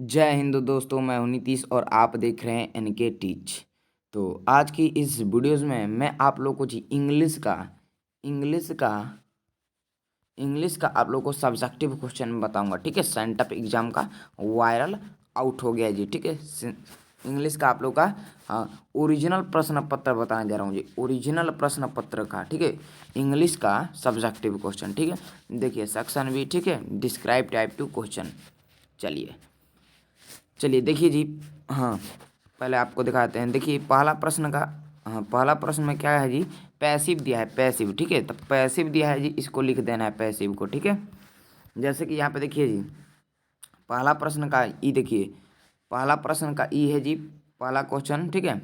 जय हिंद दोस्तों, मैं हूं नीतीश और आप देख रहे हैं एनके टीच। तो आज की इस वीडियोज़ में मैं आप लोग को जी इंग्लिश का इंग्लिश का आप लोग को सब्जेक्टिव क्वेश्चन बताऊंगा। ठीक है, सेंटअप एग्जाम का वायरल आउट हो गया है जी। ठीक है, इंग्लिश का आप लोग का ओरिजिनल प्रश्न पत्र बताने जा रहा हूँ जी, ओरिजिनल प्रश्न पत्र का। ठीक है, इंग्लिश का सब्जेक्टिव क्वेश्चन। ठीक है, देखिए सेक्शन भी। ठीक है, डिस्क्राइब टाइप टू क्वेश्चन। चलिए चलिए देखिए जी। हाँ, पहले आपको दिखाते हैं। देखिए पहला प्रश्न का, हाँ पहला प्रश्न में क्या है जी, पैसिव दिया है, पैसिव। ठीक है, तो पैसिव दिया है जी, इसको लिख देना है पैसिव को। ठीक है, जैसे कि यहाँ पे देखिए जी, पहला प्रश्न का ई देखिए, पहला प्रश्न का ई है जी, पहला क्वेश्चन। ठीक है,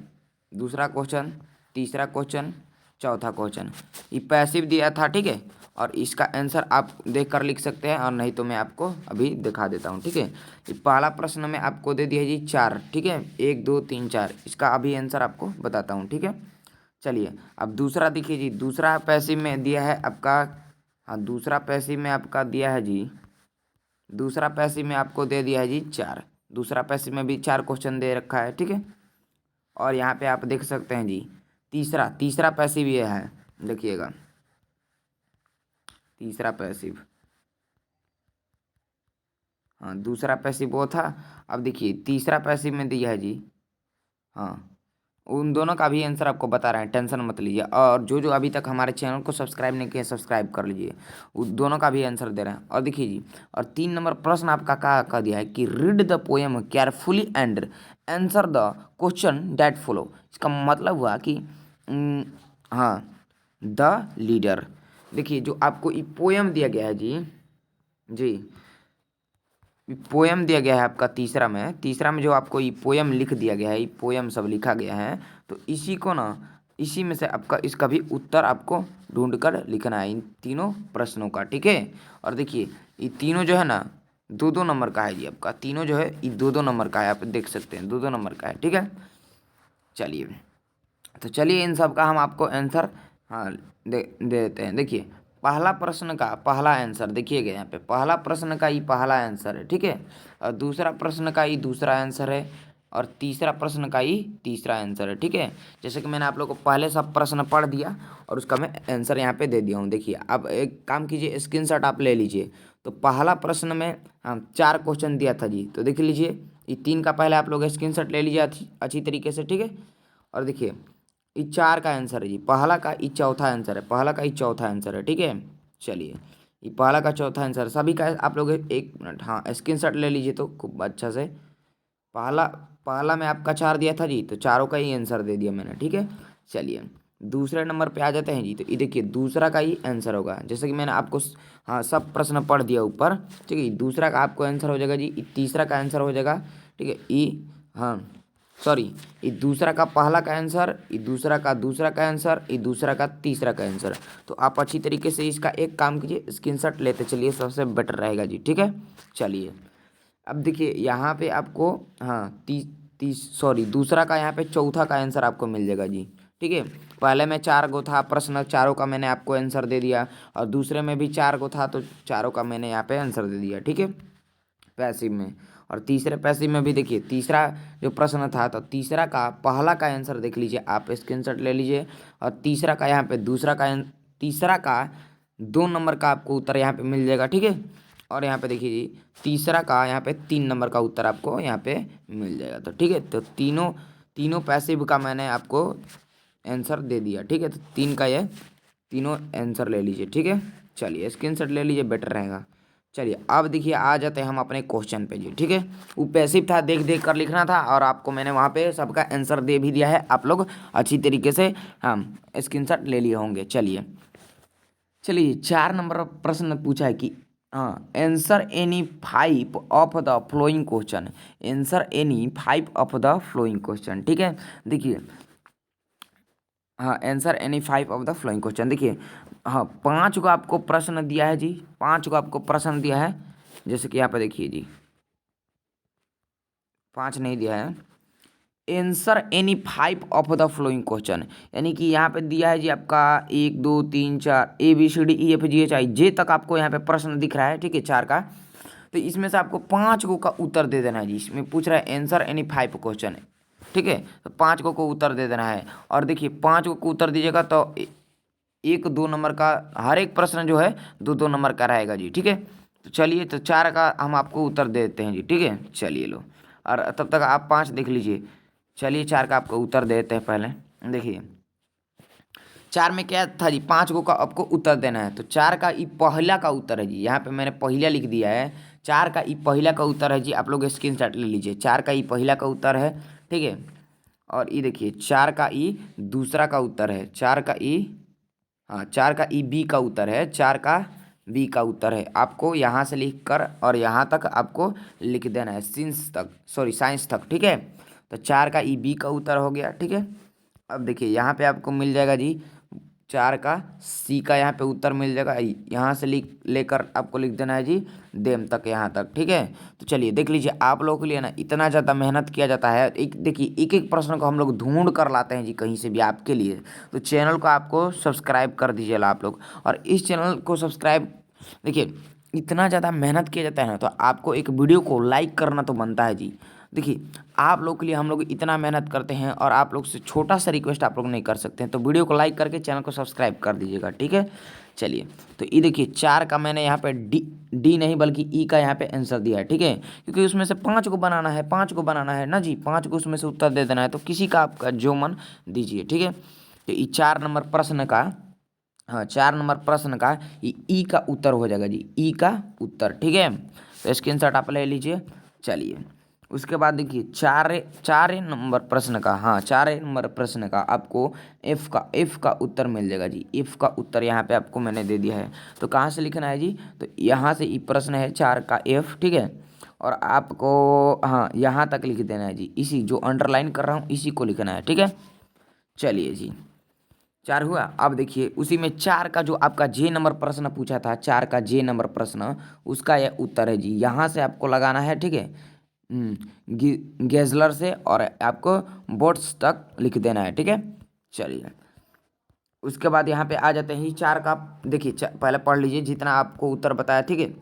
दूसरा क्वेश्चन, तीसरा क्वेश्चन, चौथा क्वेश्चन, ये पैसिव दिया था। ठीक है, और इसका आंसर आप देख कर लिख सकते हैं, और नहीं तो मैं आपको अभी दिखा देता हूँ। ठीक है, ये पहला प्रश्न में आपको दे दिया जी 4। ठीक है, 1 2 3 4, इसका अभी आंसर आपको बताता हूँ। ठीक है, चलिए अब दूसरा देखिए जी, दूसरा पैसिव में दिया है आपका, हाँ दूसरा पैसिव में आपका दिया है जी, दूसरा पैसिव में आपको दे दिया है जी 4। दूसरा पैसिव में भी 4 क्वेश्चन दे रखा है। ठीक है, और यहाँ पे आप देख सकते हैं जी, तीसरा तीसरा पैसिव ये है, देखिएगा तीसरा पैसिव। हाँ दूसरा पैसिव वो था, अब देखिए तीसरा पैसिव में दिया है जी। हाँ, उन दोनों का भी आंसर आपको बता रहे हैं, टेंशन मत लीजिए। और जो जो अभी तक हमारे चैनल को सब्सक्राइब नहीं किए, सब्सक्राइब कर लीजिए। उन दोनों का भी आंसर दे रहे हैं। और देखिए जी, और 3 नंबर प्रश्न आपका क्या कह दिया है कि read the poem carefully and answer the question that follow. इसका मतलब हुआ कि हाँ, द लीडर। देखिए जो आपको ये पोएम दिया गया है जी, जी पोएम दिया गया है आपका तीसरा में जो आपको ये पोएम लिख दिया गया है, ये पोएम सब लिखा गया है, तो इसी को ना, इसी में से आपका इसका भी उत्तर आपको ढूंढ कर लिखना है, इन तीनों प्रश्नों का। ठीक है, और देखिए ये तीनों जो है ना, 2 2 नंबर का है जी आपका, तीनों जो है ये 2 2 नंबर का है, आप देख सकते हैं 2 2 नंबर का है। ठीक है, चलिए तो चलिए इन सब का हम आपको आंसर हाँ दे देते हैं। देखिए पहला प्रश्न का पहला आंसर देखिएगा, यहाँ पे पहला प्रश्न का ये पहला आंसर है। ठीक है, और दूसरा प्रश्न का ये दूसरा आंसर है, और तीसरा प्रश्न का ये तीसरा आंसर है। ठीक है, जैसे कि मैंने आप लोग को पहले सब प्रश्न पढ़ दिया और उसका मैं आंसर यहाँ पे दे दिया हूँ। देखिए अब एक काम कीजिए, स्क्रीनशॉट आप ले लीजिए। तो पहला प्रश्न में हम 4 क्वेश्चन दिया था जी, तो देख लीजिए ये 3 का पहले आप लोग स्क्रीनशॉट ले लीजिए अच्छी तरीके से। ठीक है, और देखिए ये 4 का आंसर है जी, पहला का ये चौथा आंसर है, पहला का ये चौथा आंसर है। ठीक है, चलिए ये पहला का चौथा आंसर सभी का आप लोग 1 मिनट हाँ स्क्रीनशॉट ले लीजिए तो खूब अच्छा से। पहला पहला में आपका 4 दिया था जी, तो चारों का ही आंसर दे दिया मैंने। ठीक है, चलिए दूसरे नंबर पे आ जाते हैं जी, तो ये देखिए दूसरा का ही आंसर होगा, जैसे कि मैंने आपको हाँ सब प्रश्न पढ़ दिया ऊपर। ठीक है, दूसरा का आपको आंसर हो जाएगा जी, तीसरा का आंसर हो जाएगा। ठीक है, ई हाँ सॉरी, ये दूसरा का पहला का आंसर, ये दूसरा का आंसर, ये दूसरा का तीसरा का आंसर। तो आप अच्छी तरीके से इसका एक काम कीजिए, स्क्रीनशॉट लेते चलिए, सबसे बेटर रहेगा जी। ठीक है, चलिए अब देखिए यहाँ पे आपको हाँ दूसरा का यहाँ पे चौथा का आंसर आपको मिल जाएगा जी। ठीक है, पहले में 4 गो था प्रश्न, चारों का मैंने आपको आंसर दे दिया, और दूसरे में भी 4 गो था, तो चारों का मैंने यहाँ पे आंसर दे दिया। ठीक है, पैसिव में। और तीसरे पैसिव में भी देखिए तीसरा जो प्रश्न था, तो तीसरा का पहला का आंसर देख लीजिए, आप स्क्रीनशॉट ले लीजिए। और तीसरा का यहाँ पे तीसरा का 2 नंबर का आपको उत्तर यहाँ पे मिल जाएगा। ठीक है, और यहाँ पे देखिए जी तीसरा का यहाँ पे 3 नंबर का उत्तर आपको यहाँ पे मिल जाएगा। तो ठीक है, तो तीनों तीनों पैसिव का मैंने आपको आंसर दे दिया। ठीक है, तो 3 का ये तीनों आंसर ले लीजिए। ठीक है, चलिए स्क्रीनशॉट ले लीजिए, बेटर रहेगा। चलिए अब देखिए आ जाते हैं हम अपने क्वेश्चन पे जी। ठीक है, वो पैसिव था, देख देख कर लिखना था, और आपको मैंने वहाँ पे सबका आंसर दे भी दिया है, आप लोग अच्छी तरीके से हम स्क्रीनशॉट ले लिए होंगे। चलिए चलिए 4 नंबर प्रश्न पूछा है कि हाँ answer any 5 of the flowing question, answer any 5 of the flowing question. ठीक है, देखिए हाँ answer any 5 of the flowing question. देखिए हाँ 5 को आपको प्रश्न दिया है जी, 5 को आपको प्रश्न दिया है, जैसे कि यहाँ पे देखिए जी 5 नहीं दिया है। Answer any 5 of the flowing question, यानी कि यहाँ पे दिया है जी आपका 1 2 3 4 ABCDEFGHI जे तक आपको यहाँ पे प्रश्न दिख रहा है। ठीक है, 4 का, तो तो इसमें से आपको 5 को का उत्तर दे देना है जी। इसमें पूछ रहा है आंसर एनी 5 क्वेश्चन है, ठीक है। तो 5 को उत्तर दे देना है। और देखिए 5 को उत्तर दीजिएगा तो 1-2 नंबर का हर एक प्रश्न जो है 2-2 नंबर का रहेगा जी, ठीक है। तो चलिए, तो 4 का हम आपको उत्तर दे देते हैं जी, ठीक है। चलिए लो, और तब तक आप 5 देख लीजिए। चलिए 4 का आपको उत्तर दे देते हैं। पहले देखिए 4 में क्या था जी, 5 को का आपको उत्तर देना है। तो 4 का ई पहला का उत्तर है जी, यहाँ पे मैंने पहला लिख दिया है। 4 का ई पहला का उत्तर है जी, आप लोग स्क्रीनशॉट ले लीजिए। 4 का ई पहला का उत्तर है, ठीक है। और ये देखिए 4 का ई दूसरा का उत्तर है। 4 का ई, हाँ 4 का ई बी का उत्तर है। 4 का बी का उत्तर है। आपको यहाँ से लिख कर और यहाँ तक आपको लिख देना है, साइंस तक, ठीक है। तो 4 का ई बी का उत्तर हो गया, ठीक है। अब देखिए यहाँ पे आपको मिल जाएगा जी 4 का सी का यहाँ पे उत्तर मिल जाएगा। यहाँ से लेकर आपको लिख देना है जी देम तक, यहाँ तक, ठीक है। तो चलिए देख लीजिए, आप लोगों के लिए ना इतना ज़्यादा मेहनत किया जाता है। देखिए एक एक प्रश्न को हम लोग ढूंढ कर लाते हैं जी कहीं से भी आपके लिए। तो चैनल को आपको सब्सक्राइब कर दीजिएगा आप लोग। और इस चैनल को सब्सक्राइब, देखिए इतना ज़्यादा मेहनत किया जाता है ना, तो आपको एक वीडियो को लाइक करना तो बनता है जी। देखिए आप लोग के लिए हम लोग इतना मेहनत करते हैं, और आप लोग से छोटा सा रिक्वेस्ट आप लोग नहीं कर सकते हैं। तो वीडियो को लाइक करके चैनल को सब्सक्राइब कर दीजिएगा, ठीक है। चलिए, तो ये देखिए 4 का मैंने यहाँ पे डी नहीं बल्कि ई का यहाँ पे आंसर दिया है, ठीक है। क्योंकि उसमें से 5 को बनाना है, 5 को बनाना है ना जी, 5 को उसमें से उत्तर दे देना है। तो किसी का आपका जो मन दीजिए, ठीक है। तो ये 4 नंबर प्रश्न का, हाँ 4 नंबर प्रश्न का ये ई का उत्तर हो जाएगा जी, ई का उत्तर, ठीक है। तो स्क्रीनशॉट आप ले लीजिए। चलिए उसके बाद देखिए 4 नंबर प्रश्न का, हाँ 4 नंबर प्रश्न का आपको एफ का उत्तर मिल जाएगा जी। एफ का उत्तर यहाँ पे आपको मैंने दे दिया है। तो कहाँ से लिखना है जी, तो यहाँ से ये प्रश्न है 4 का एफ, ठीक है। और आपको हाँ यहाँ तक लिख देना है जी, इसी जो अंडरलाइन कर रहा हूँ इसी को लिखना है, ठीक है। चलिए जी 4 हुआ। अब देखिए उसी में 4 का जो आपका जे नंबर प्रश्न पूछा था, 4 का जे नंबर प्रश्न, उसका यह उत्तर है जी। यहाँ से आपको लगाना है, ठीक है। गेजलर से और आपको बोट्स तक लिख देना है, ठीक है। चलिए उसके बाद यहाँ पे आ जाते हैं 4 का। देखिए पहले पढ़ लीजिए जितना आपको उत्तर बताया, ठीक है।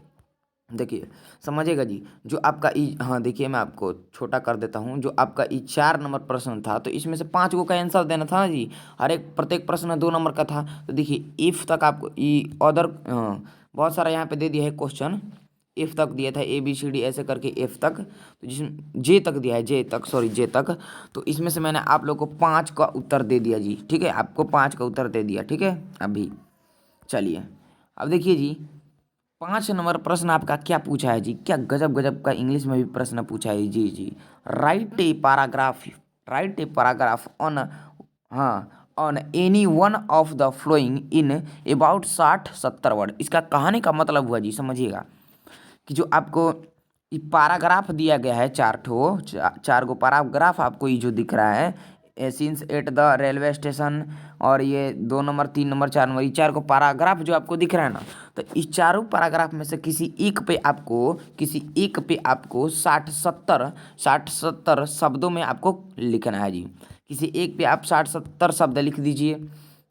देखिए समझिएगा जी, जो आपका ई, हाँ देखिए मैं आपको छोटा कर देता हूँ। जो आपका ई 4 नंबर प्रश्न था, तो इसमें से 5 को का आंसर देना था ना जी। हर एक प्रत्येक प्रश्न 2 नंबर का था। तो देखिए इफ तक आपको ई अदर, बहुत सारा यहाँ पे दे दिया है क्वेश्चन। एफ तक दिया था, ए बी सी डी ऐसे करके एफ तक, तो जिसमें जे तक दिया है, जे तक। तो इसमें से मैंने आप लोग को 5 का उत्तर दे दिया जी, ठीक है। आपको 5 का उत्तर दे दिया, ठीक है अभी। चलिए अब देखिए जी 5 नंबर प्रश्न आपका क्या पूछा है जी, क्या गजब गजब का इंग्लिश में भी प्रश्न पूछा है जी। राइट ए पैराग्राफ ऑन, हाँ on any one of the following in about 60-70 word. इसका कहने का मतलब हुआ जी, समझिएगा कि जो आपको ये पैराग्राफ दिया गया है, 4 गो पैराग्राफ आपको ये जो दिख रहा है, since at the railway station, और ये 2 नंबर 3 नंबर 4 नंबर, ये 4 को पैराग्राफ जो आपको दिख रहा है ना, तो इस चारों पैराग्राफ में से किसी एक पे आपको 60-70 शब्दों में आपको लिखना है जी। किसी एक पे आप 60-70 शब्द लिख दीजिए।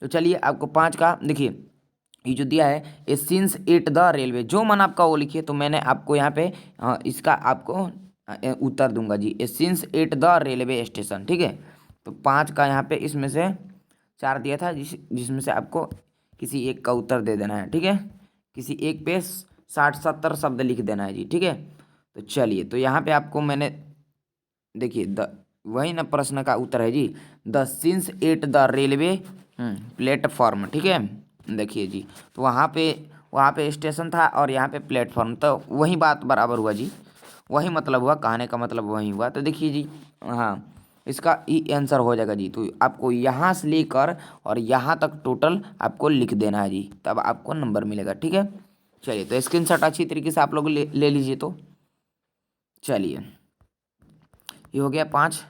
तो चलिए आपको 5 का देखिए ये जो दिया है, ए सिंस एट द रेलवे, जो मन आपका वो लिखिए। तो मैंने आपको यहाँ पे इसका आपको उत्तर दूंगा जी, a scene at the railway station, ठीक है। तो 5 का यहाँ पे इसमें से 4 दिया था, जिसमें से आपको किसी एक का उत्तर दे देना है, ठीक है। किसी एक पे 60-70 शब्द लिख देना है जी, ठीक है। तो चलिए, तो यहाँ पे आपको मैंने देखिए वही ना प्रश्न का उत्तर है जी, the scene at the railway platform, ठीक है। देखिए जी, तो वहाँ पे स्टेशन था और यहाँ पे प्लेटफॉर्म, तो वही बात बराबर हुआ जी, वही मतलब हुआ, कहने का मतलब वही हुआ। तो देखिए जी, हाँ इसका ई आंसर हो जाएगा जी। तो आपको यहाँ से लेकर और यहाँ तक टोटल आपको लिख देना है जी, तब आपको नंबर मिलेगा, ठीक है। चलिए, तो स्क्रीनशॉट अच्छी तरीके से आप लोग ले लीजिए। तो चलिए ये हो गया 5।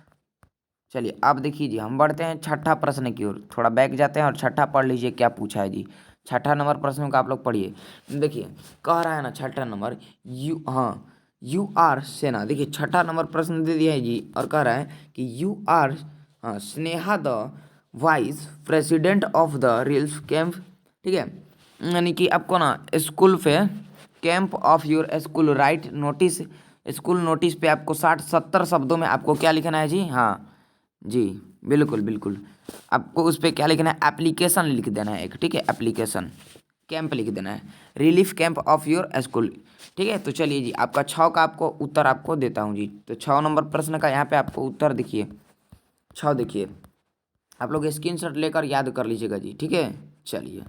चलिए अब देखिए जी, हम बढ़ते हैं छठा प्रश्न की ओर, थोड़ा बैक जाते हैं और छठा पढ़ लीजिए क्या पूछा है जी। छठा नंबर प्रश्न का आप लोग पढ़िए। देखिए कह रहा है ना छठा नंबर, यू आर सेना। देखिए छठा नंबर प्रश्न दे दिया है जी, और कह रहा है कि यू आर, हाँ Sneha the vice president of the relief camp, ठीक है। यानी कि आपको ना स्कूल पे camp of your school write notice, school notice पे आपको 60-70 शब्दों में आपको क्या लिखना है जी? हाँ जी, बिल्कुल बिल्कुल, आपको उस पर क्या लिखना है? एप्लीकेशन लिख देना है एक, ठीक है, एप्लीकेशन, कैंप लिख देना है, relief camp of your school, ठीक है। तो चलिए जी, आपका 6 का आपको उत्तर आपको देता हूँ जी। तो 6 नंबर प्रश्न का यहाँ पे आपको उत्तर देखिए, 6 देखिए, आप लोग स्क्रीनशॉट लेकर याद कर लीजिएगा जी, ठीक है। चलिए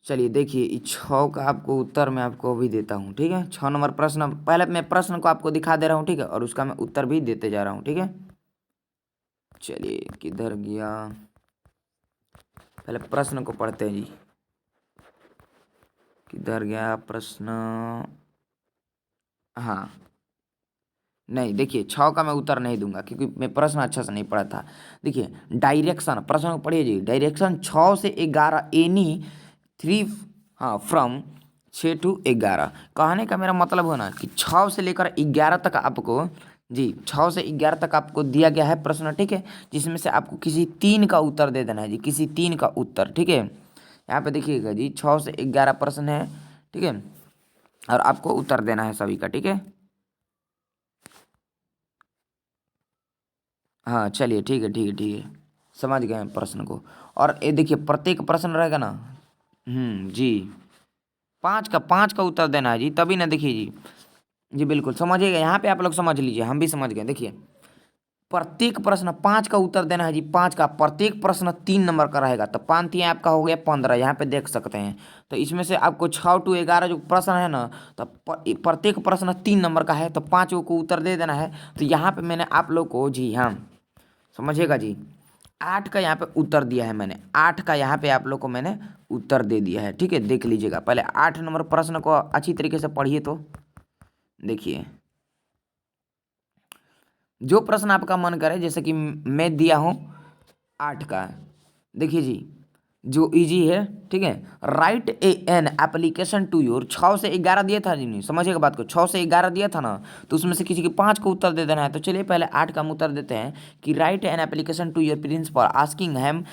चलिए देखिए, इस 6 का आपको उत्तर मैं आपको अभी देता हूँ, ठीक है। 6 नंबर प्रश्न, पहले मैं प्रश्न को आपको दिखा दे रहा हूँ, ठीक है, और उसका मैं उत्तर भी देते जा रहा हूँ, ठीक है। चलिए किधर गया, पहले प्रश्न को पढ़ते हैं जी, किधर गया प्रश्न? हाँ, नहीं देखिए, 6 का मैं उत्तर नहीं दूंगा क्योंकि मैं प्रश्न अच्छा से नहीं पढ़ा था। देखिए डायरेक्शन, प्रश्न को पढ़िए जी, डायरेक्शन 6 से 11 एनी 3, हाँ फ्रॉम 6 to 11, कहने का मेरा मतलब है ना कि 6 से लेकर 11 तक आपको जी, 6 से 11 तक आपको दिया गया है प्रश्न, ठीक है, जिसमें से आपको किसी 3 का उत्तर दे देना है जी, किसी 3 का उत्तर, ठीक है। यहाँ पे देखिएगा जी, 6 से 11 प्रश्न है, ठीक है, और आपको उत्तर देना है सभी का, ठीक है। हाँ चलिए, ठीक है ठीक है ठीक है, समझ गए हैं प्रश्न को। और ये देखिए प्रत्येक प्रश्न रहेगा ना, जी, 5 का उत्तर देना है जी, तभी ना, देखिए जी, जी बिल्कुल समझिएगा, यहाँ पे आप लोग समझ लीजिए, हम भी समझ गए। देखिए प्रत्येक प्रश्न 5 का उत्तर देना है जी, 5 का, प्रत्येक प्रश्न 3 नंबर का रहेगा, तो 5 आपका हो गया 15, यहाँ पे देख सकते हैं। तो इसमें से आपको 6 to 11 जो प्रश्न है ना, तो प्रत्येक प्रश्न 3 नंबर का है, तो 5 को उत्तर दे देना है। तो यहाँ पे मैंने आप लोग को जी, हाँ समझिएगा जी, 8 का यहाँ पे उत्तर दिया है मैंने, 8 का यहाँ पे आप लोग को मैंने उत्तर दे दिया है, ठीक है। देख लीजिएगा, पहले 8 नंबर प्रश्न को अच्छी तरीके से पढ़िए। तो देखिए, जो प्रश्न आपका मन करे, जैसे कि मैं दिया हूँ 8 का, देखिए जी, जो इजी है, ठीक है, write a an application to your, 6 से 11 दिया था जी, नहीं समझिएगा बात को, 6 से 11 दिया था ना, तो उसमें से किसी के 5 को उत्तर दे देना है। तो चलिए पहले 8 का हम उत्तर देते हैं कि write an application to your principal asking him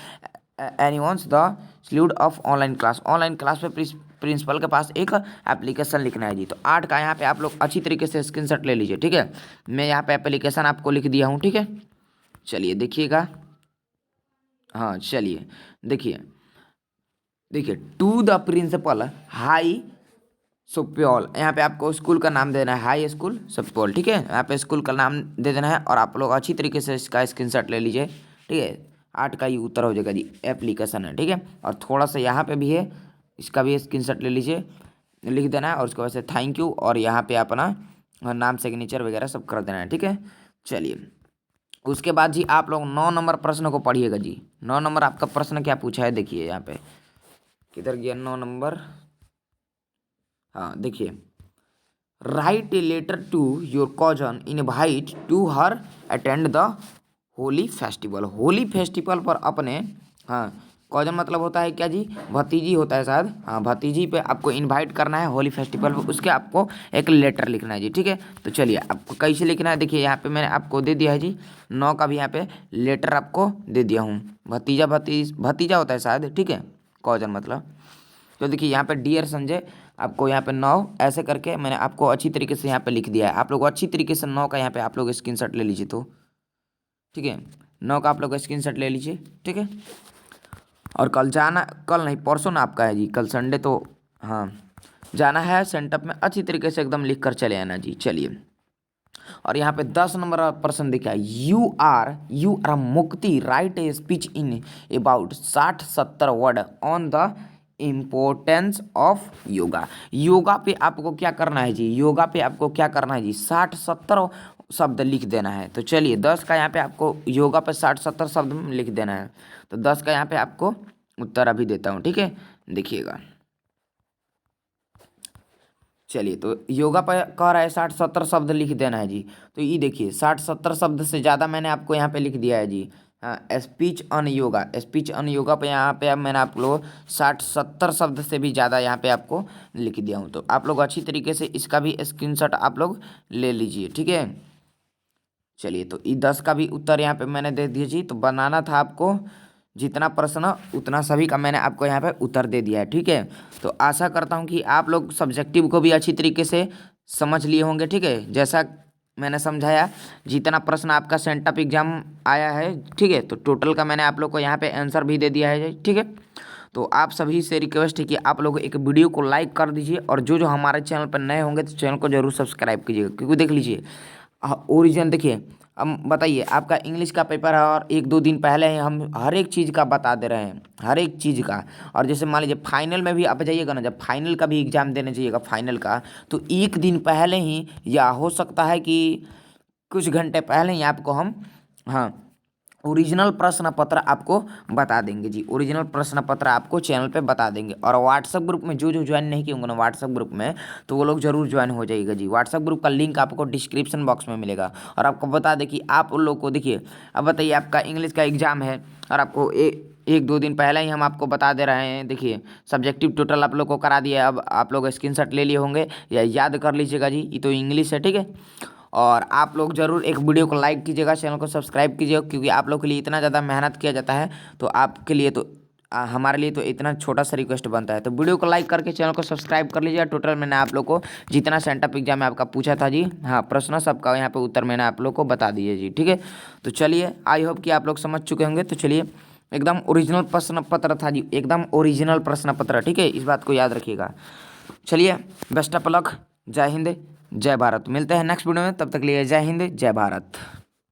announce the schedule of online class, online class पे प्रिंसिपल के पास एक एप्लीकेशन लिखना है जी। तो 8 का यहाँ पे आप लोग अच्छी तरीके से स्क्रीनशॉट ले लीजिए, ठीक है। मैं यहाँ पे एप्लीकेशन आपको लिख दिया हूँ, ठीक है। चलिए देखिएगा, हाँ चलिए देखिए, देखिए टू द प्रिंसिपल हाई सुप्योल, यहाँ पे आपको स्कूल का नाम देना है, हाई स्कूल सुप्योल, ठीक है, यहाँ पे स्कूल का नाम दे देना है, और आप लोग अच्छी तरीके से इसका स्क्रीनशॉट ले लीजिए, ठीक है। 8 का ही उत्तर हो जाएगा जी, एप्लीकेशन है, ठीक है। और थोड़ा सा यहाँ पे भी है, इसका भी स्क्रीनशॉट ले लीजिए, लिख देना है, और उसके बाद से थैंक यू, और यहाँ पे अपना नाम सिग्नेचर वगैरह सब कर देना है, ठीक है। चलिए उसके बाद जी आप लोग 9 नंबर प्रश्न को पढ़िएगा जी। 9 नंबर आपका प्रश्न क्या पूछा है, देखिए यहाँ पे, किधर गया 9 नंबर, हाँ देखिए, write a letter to your cousin invite to her attend the Holi festival, Holi festival पर अपने, हाँ कॉजन मतलब होता है क्या जी, भतीजी होता है शायद, हाँ भतीजी पे आपको इनवाइट करना है होली फेस्टिवल पे, उसके आपको एक लेटर लिखना है जी, ठीक है। तो चलिए आपको कैसे लिखना है, देखिए यहाँ पे मैंने आपको दे दिया है जी, 9 का भी यहाँ पे लेटर आपको दे दिया हूँ, भतीजा भतीजा होता है शायद, ठीक है, कॉजन मतलब। तो देखिए यहाँ पे डियर संजय, आपको यहाँ पे 9 ऐसे करके मैंने आपको अच्छी तरीके से यहाँ पे लिख दिया है। आप लोग अच्छी तरीके से 9 का यहाँ पे आप लोग स्क्रीनशॉट ले लीजिए, तो ठीक है, 9 का आप लोग स्क्रीनशॉट ले लीजिए, ठीक है। और कल जाना, कल नहीं परसों ना आपका है जी, कल संडे, तो हाँ जाना है सेंटअप में, अच्छी तरीके से एकदम लिख कर चले आना जी। चलिए, और यहाँ पे 10 नंबर का प्रश्न देखा, यू आर मुक्ति right a speech in about 60-70 word on the importance of yoga, yoga पे आपको क्या करना है जी, योगा पे आपको क्या करना है जी, 60-70 शब्द लिख देना है। तो चलिए 10 का यहाँ पे आपको योगा पे 60-70 शब्द में लिख देना है। तो 10 का यहाँ पे आपको उत्तर अभी देता हूँ, ठीक है, देखिएगा। चलिए तो योगा पर कह रहा है 60-70 शब्द लिख देना है जी। तो ये देखिए 60-70 शब्द से ज़्यादा मैंने आपको यहाँ पे लिख दिया है जी। हाँ speech on yoga, speech on yoga पे यहाँ पे अब मैंने आप लोग 60-70 शब्द से भी ज़्यादा यहाँ पे आपको लिख दिया हूँ। तो आप लोग अच्छी तरीके से इसका भी स्क्रीनशॉट आप लोग ले लीजिए, ठीक है। चलिए तो ये 10 का भी उत्तर यहाँ पे मैंने दे दिया जी। तो बनाना था आपको जितना प्रश्न उतना सभी का मैंने आपको यहाँ पे उत्तर दे दिया है। ठीक है, तो आशा करता हूँ कि आप लोग सब्जेक्टिव को भी अच्छी तरीके से समझ लिए होंगे। ठीक है, जैसा मैंने समझाया, जितना प्रश्न आपका सेंटअप एग्जाम आया है, ठीक है, तो टोटल का मैंने आप लोग को यहाँ पे आंसर भी दे दिया है। ठीक है, तो आप सभी से रिक्वेस्ट है कि आप लोग एक वीडियो को लाइक कर दीजिए और जो जो हमारे चैनल पर नए होंगे तो चैनल को जरूर सब्सक्राइब कीजिएगा, क्योंकि देख लीजिए ओरिजिनल देखिए। अब बताइए, आपका इंग्लिश का पेपर है और 1-2 दिन पहले ही हम हर एक चीज़ का बता दे रहे हैं, हर एक चीज़ का। और जैसे मान लीजिए फाइनल में भी आप जाइएगा ना, जब फाइनल का भी एग्ज़ाम देने जाइएगा फाइनल का, तो 1 दिन पहले ही या हो सकता है कि कुछ घंटे पहले ही आपको हम, हाँ, ओरिजिनल प्रश्न पत्र आपको बता देंगे जी। ओरिजिनल प्रश्न पत्र आपको चैनल पे बता देंगे। और व्हाट्सएप ग्रुप में जो जो ज्वाइन नहीं किए होंगे ना व्हाट्सएप ग्रुप में, तो वो लोग जरूर ज्वाइन हो जाइएगा जी। व्हाट्सएप ग्रुप का लिंक आपको डिस्क्रिप्शन बॉक्स में मिलेगा। और आपको बता दें कि आप उन लोग को देखिए, अब बताइए आपका इंग्लिश का एग्जाम है और आपको 1-2 दिन पहले ही हम आपको बता दे रहे हैं। देखिए सब्जेक्टिव टोटल आप लोग को करा दिया है। अब आप लोग स्क्रीनशॉट ले लिए होंगे या याद कर लीजिएगा जी, ये तो इंग्लिश है। ठीक है, और आप लोग ज़रूर एक वीडियो को लाइक कीजिएगा, चैनल को सब्सक्राइब कीजिएगा, क्योंकि आप लोग के लिए इतना ज़्यादा मेहनत किया जाता है, तो आपके लिए तो हमारे लिए तो इतना छोटा सा रिक्वेस्ट बनता है। तो वीडियो को लाइक करके चैनल को सब्सक्राइब कर लीजिए। टोटल मैंने आप लोग को जितना सेंटअप एग्जाम में आपका पूछा था जी, हाँ, प्रश्न सबका यहाँ पे उत्तर मैंने आप लोग को बता दिए जी। ठीक है, तो चलिए, आई होप कि आप लोग समझ चुके होंगे। तो चलिए, एकदम ओरिजिनल प्रश्न पत्र था जी, एकदम ओरिजिनल प्रश्न पत्र। ठीक है, इस बात को याद रखिएगा। चलिए, बेस्ट ऑफ लक, जय हिंद, जय भारत। मिलते हैं नेक्स्ट वीडियो में, तब तक लिए जय हिंद, जय भारत।